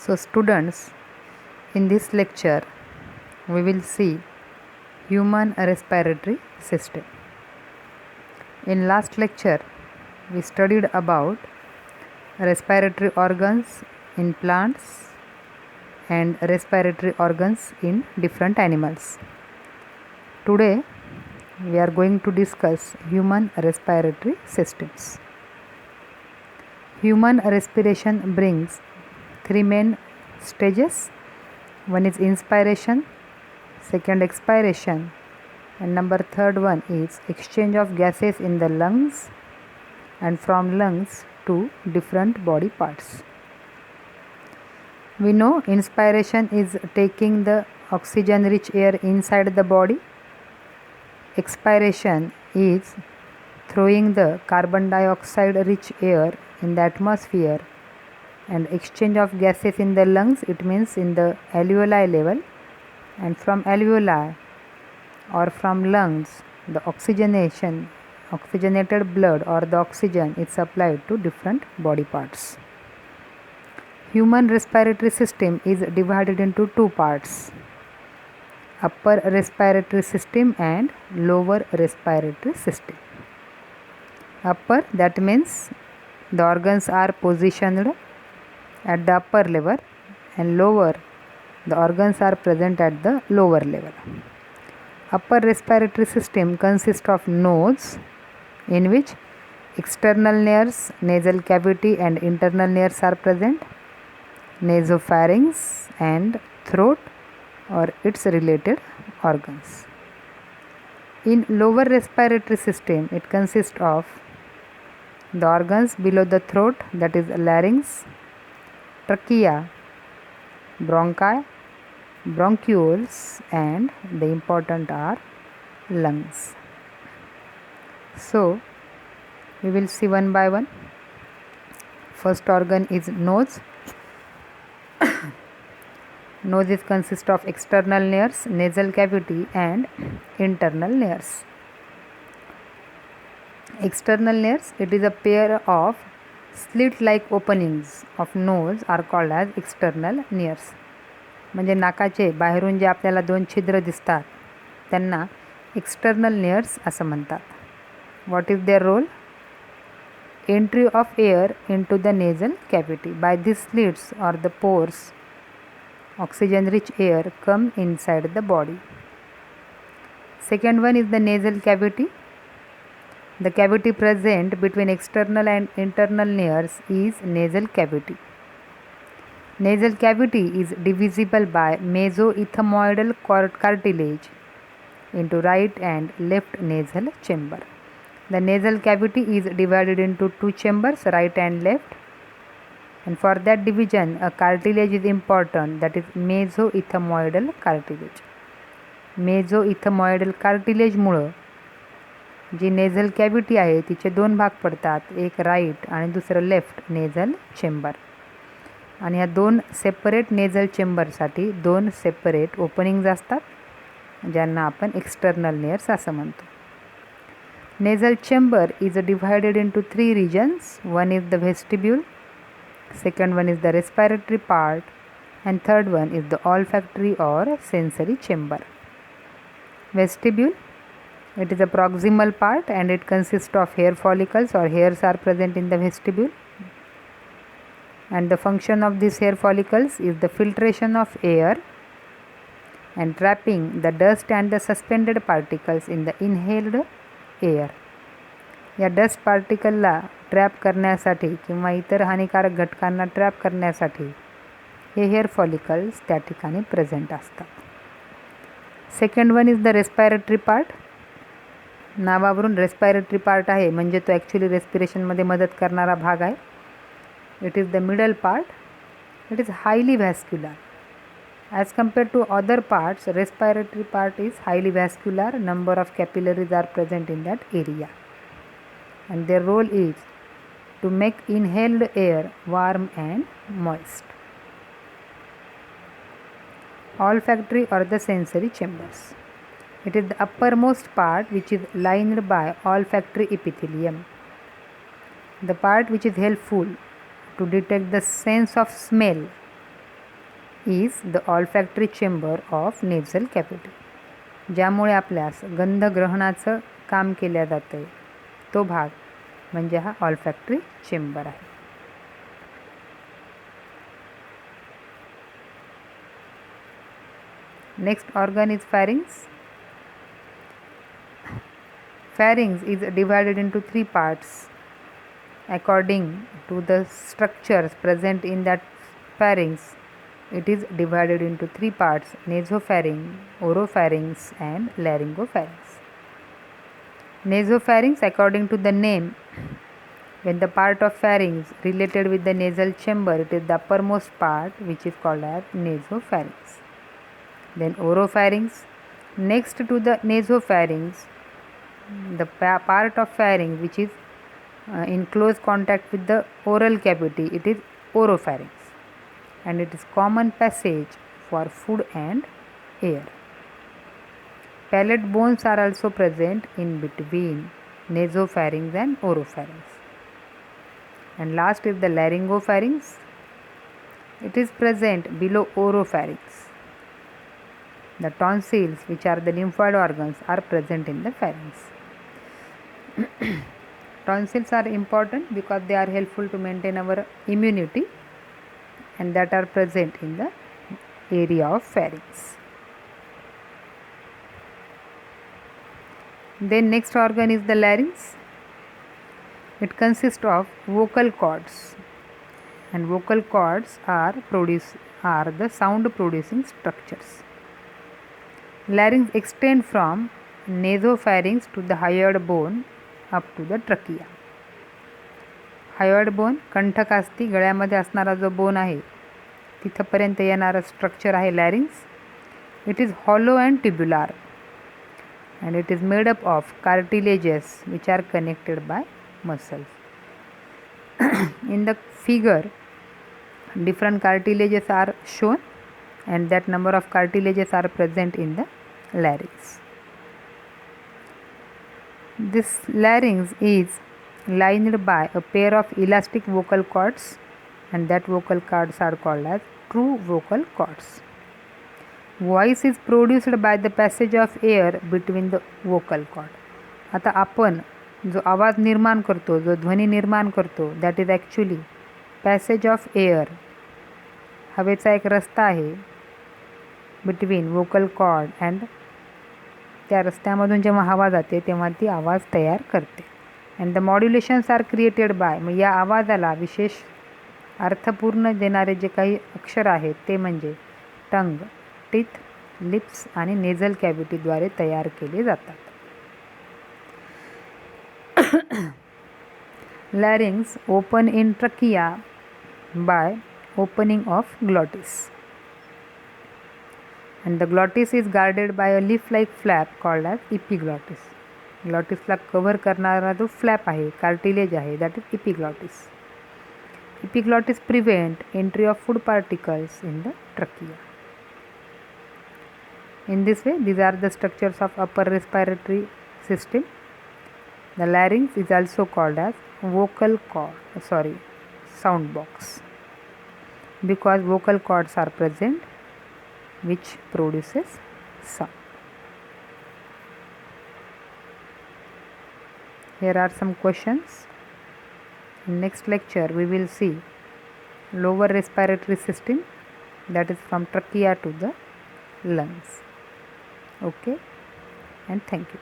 So students, in this lecture we will see human respiratory system. In last lecture we studied about respiratory organs in plants and respiratory organs in different animals. Today we are going to discuss human respiratory systems. Human respiration brings three main stages. One is inspiration, second expiration, and number third one is exchange of gases in the lungs and from lungs to different body parts. We know inspiration is taking the oxygen rich air inside the body. Expiration is throwing the carbon dioxide rich air in the atmosphere, and exchange of gases in the lungs, it means in the alveoli level, and from alveoli or from lungs the oxygenated blood or the oxygen is supplied to different body parts. Human respiratory system is divided into two parts: upper respiratory system and lower respiratory system. Upper, that means the organs are positioned at the upper level, and lower, the organs are present at the lower level. Upper respiratory system consists of nose, in which external nares, nasal cavity and internal nares are present, nasopharynx and throat or its related organs. In lower respiratory system, it consists of the organs below the throat, that is larynx, trachea, bronchi, bronchioles, and the important are lungs. So we will see one by one. First organ is nose. Nose is consist of external nares, nasal cavity and internal nares. External nares, it is a pair of slit like openings of nose are called as external nares. म्हणजे नाकाचे बाहेरून जे आपल्याला दोन छिद्र दिसतात त्यांना external nares असं म्हणतात. What is their role? Entry of air into the nasal cavity. By this slits or the pores oxygen rich air come inside the body. Second one is the nasal cavity. The cavity present between external and internal nares is nasal cavity. Nasal cavity is divisible by mesoethmoidal cartilage into right and left nasal chamber. The nasal cavity is divided into two chambers, right and left, and for that division a cartilage is important, that is mesoethmoidal cartilage. mesoethmoidal cartilage Mule ji nasal cavity आहे तिचे दोन भाग पडतात, एक right आणि दुसरं left nasal chamber. आणि ह्या दोन सेपरेट नेझल चेंबरसाठी दोन सेपरेट ओपनिंग्ज असतात ज्यांना आपण एक्सटर्नल नेअर्स असं म्हणतो. Nasal chamber is divided into three regions. One is the vestibule, second one is the respiratory part, and third one is the olfactory or sensory chamber. Vestibule, it is a proximal part and it consists of hair follicles or hairs are present in the vestibule, and the function of these hair follicles is the filtration of air and trapping the dust and the suspended particles in the inhaled air. या dust पार्टिकलला trap करण्यासाठी किंवा इतर हानिकारक घटकांना trap करण्यासाठी हे hair follicles त्या ठिकाणी present असतात. Second one is the respiratory part. नावावरून रेस्पायरेटरी पार्ट आहे म्हणजे तो ॲक्च्युली रेस्पिरेशनमध्ये मदत करणारा भाग आहे. It is the middle part. It is highly vascular. As compared to other parts, respiratory part is highly vascular. Number of capillaries are present in that area, and their role is to make inhaled air warm and moist. Olfactory or the sensory chambers. It is the uppermost part which is lined by olfactory epithelium. The part which is helpful to detect the sense of smell is the olfactory chamber of nasal cavity. ज्यामुळे आपल्यास गंधग्रहणाचं काम केल्या जातं आहे तो भाग म्हणजे हा ऑल्फॅक्टरी चेंबर आहे. Next organ is pharynx. Pharynx is divided into three parts according to the structures present in that pharynx. It is divided into three parts: nasopharynx, oropharynx and laryngopharynx. Nasopharynx, according to the name, when the part of pharynx related with the nasal chamber, it is the uppermost part which is called as nasopharynx. Then oropharynx. Next to the nasopharynx, the part of pharynx which is in close contact with the oral cavity, it is oropharynx, and it is common passage for food and air. Palate bones are also present in between nasopharynx and oropharynx. And last is the laryngopharynx. It is present below oropharynx. The tonsils, which are the lymphoid organs, are present in the pharynx. Tonsils are important because they are helpful to maintain our immunity, and that are present in the area of pharynx. Then next organ is the larynx. It consists of vocal cords, and vocal cords are the sound producing structures. Larynx extend from nasopharynx to the hyoid bone up to the trachea. hyoid bone कंठकास्थी गळ्यामध्ये असणारा जो bone आहे तिथपर्यंत येणारं structure आहे larynx. It is hollow and tubular and it is made up of cartilages which are connected by muscles. In the figure, different cartilages are shown, and that number of cartilages are present in the larynx. This larynx is lined by a pair of elastic vocal cords, and that vocal cords are called as true vocal cords. Voice is produced by the passage of air between the vocal cord. आता आपण जो आवाज निर्माण करतो, जो ध्वनी निर्माण करतो, that is actually passage of air. हवेचा एक रस्ता आहे बिटवीन वोकल कॉर्ड अँड त्या रस्त्यामधून जेव्हा हवा जाते तेव्हा ती आवाज तयार करते. And the modulations are created by, मग या आवाजाला विशेष अर्थपूर्ण देणारे जे काही अक्षर आहेत ते म्हणजे टंग, टीथ, लिप्स आणि नेझल कॅव्हिटीद्वारे तयार केले जातात. Larynx open in trachea by opening of glottis, and the glottis is guarded by a leaf-like flap called as epiglottis. ग्लॉटिसला कव्हर करणारा जो फ्लॅप आहे, कार्टिलेज आहे, that is epiglottis. Epiglottis prevent entry of food particles in the trachea. In this way, these are the structures of upper respiratory system. The larynx is also called as sound box, because vocal cords are present which produces sound. Here are some questions. In next lecture we will see lower respiratory system, that is from trachea to the lungs. Okay, and thank you.